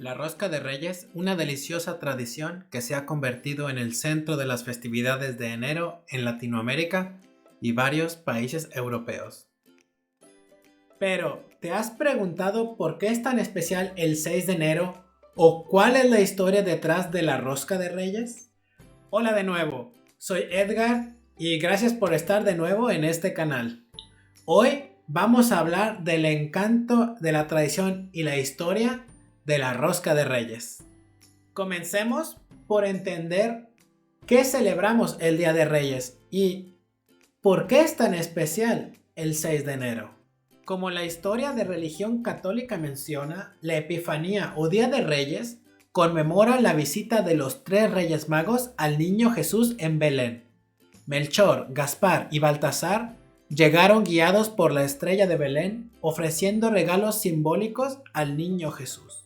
La rosca de Reyes, una deliciosa tradición que se ha convertido en el centro de las festividades de enero en Latinoamérica y varios países europeos. Pero, ¿te has preguntado por qué es tan especial el 6 de enero o cuál es la historia detrás de la rosca de Reyes? Hola de nuevo, soy Edgar y gracias por estar de nuevo en este canal. Hoy vamos a hablar del encanto de la tradición y la historia de la rosca de Reyes. Comencemos por entender qué celebramos el Día de Reyes y por qué es tan especial el 6 de enero. Como la historia de religión católica menciona, la Epifanía o Día de Reyes conmemora la visita de los tres Reyes Magos al niño Jesús en Belén. Melchor, Gaspar y Baltasar llegaron guiados por la estrella de Belén, ofreciendo regalos simbólicos al niño Jesús.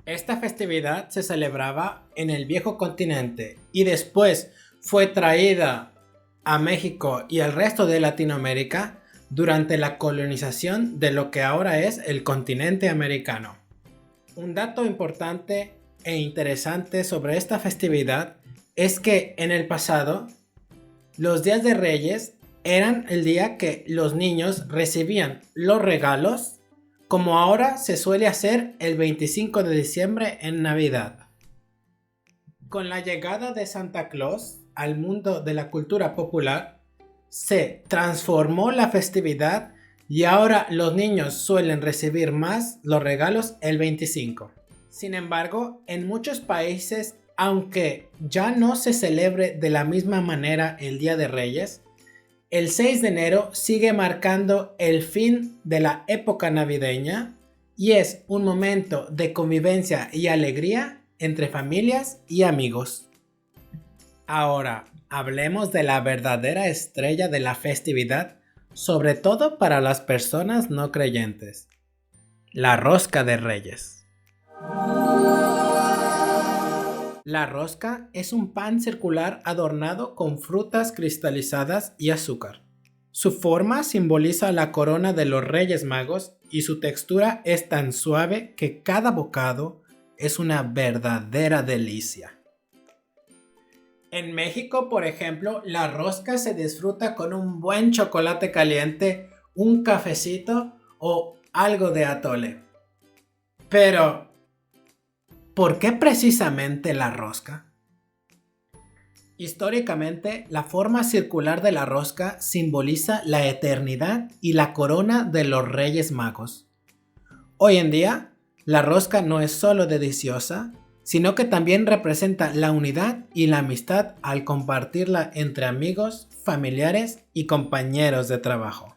Esta festividad se celebraba en el viejo continente y después fue traída a México y al resto de Latinoamérica durante la colonización de lo que ahora es el continente americano. Un dato importante e interesante sobre esta festividad es que en el pasado los días de Reyes eran el día que los niños recibían los regalos, como ahora se suele hacer el 25 de diciembre en Navidad. Con la llegada de Santa Claus al mundo de la cultura popular, se transformó la festividad y ahora los niños suelen recibir más los regalos el 25. Sin embargo, en muchos países, aunque ya no se celebre de la misma manera el Día de Reyes, el 6 de enero sigue marcando el fin de la época navideña y es un momento de convivencia y alegría entre familias y amigos. Ahora, hablemos de la verdadera estrella de la festividad, sobre todo para las personas no creyentes: la rosca de Reyes. La rosca es un pan circular adornado con frutas cristalizadas y azúcar. Su forma simboliza la corona de los Reyes Magos y su textura es tan suave que cada bocado es una verdadera delicia. En México, por ejemplo, la rosca se disfruta con un buen chocolate caliente, un cafecito o algo de atole. Pero, ¿por qué precisamente la rosca? Históricamente, la forma circular de la rosca simboliza la eternidad y la corona de los Reyes Magos. Hoy en día, la rosca no es solo deliciosa, sino que también representa la unidad y la amistad al compartirla entre amigos, familiares y compañeros de trabajo.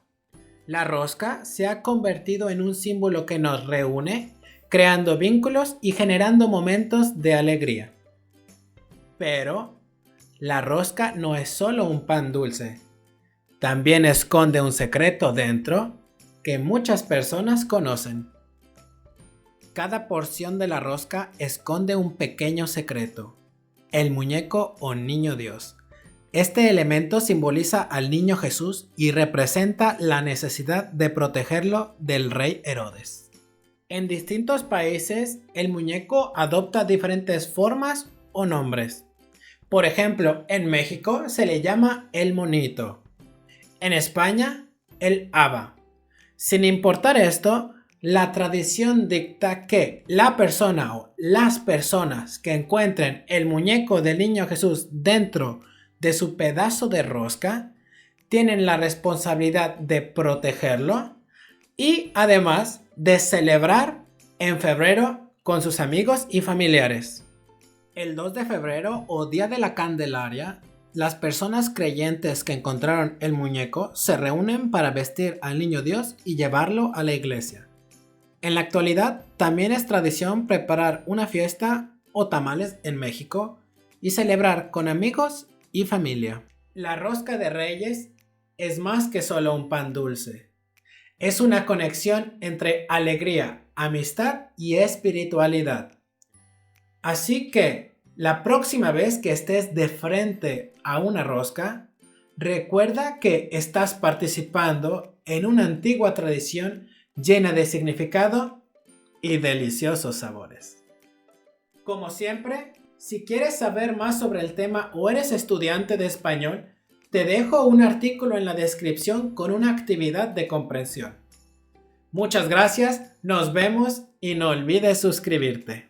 La rosca se ha convertido en un símbolo que nos reúne, creando vínculos y generando momentos de alegría. Pero la rosca no es solo un pan dulce, también esconde un secreto dentro que muchas personas conocen. Cada porción de la rosca esconde un pequeño secreto: el muñeco o niño Dios. Este elemento simboliza al niño Jesús y representa la necesidad de protegerlo del rey Herodes. En distintos países, el muñeco adopta diferentes formas o nombres. Por ejemplo, en México se le llama el monito. En España, el haba. Sin importar esto, la tradición dicta que la persona o las personas que encuentren el muñeco del niño Jesús dentro de su pedazo de rosca tienen la responsabilidad de protegerlo y además de celebrar en febrero con sus amigos y familiares. El 2 de febrero o Día de la Candelaria, las personas creyentes que encontraron el muñeco se reúnen para vestir al niño Dios y llevarlo a la iglesia. En la actualidad, también es tradición preparar una fiesta o tamales en México y celebrar con amigos y familia. La rosca de Reyes es más que solo un pan dulce. Es una conexión entre alegría, amistad y espiritualidad. Así que, la próxima vez que estés de frente a una rosca, recuerda que estás participando en una antigua tradición llena de significado y deliciosos sabores. Como siempre, si quieres saber más sobre el tema o eres estudiante de español, te dejo un artículo en la descripción con una actividad de comprensión. Muchas gracias, nos vemos y no olvides suscribirte.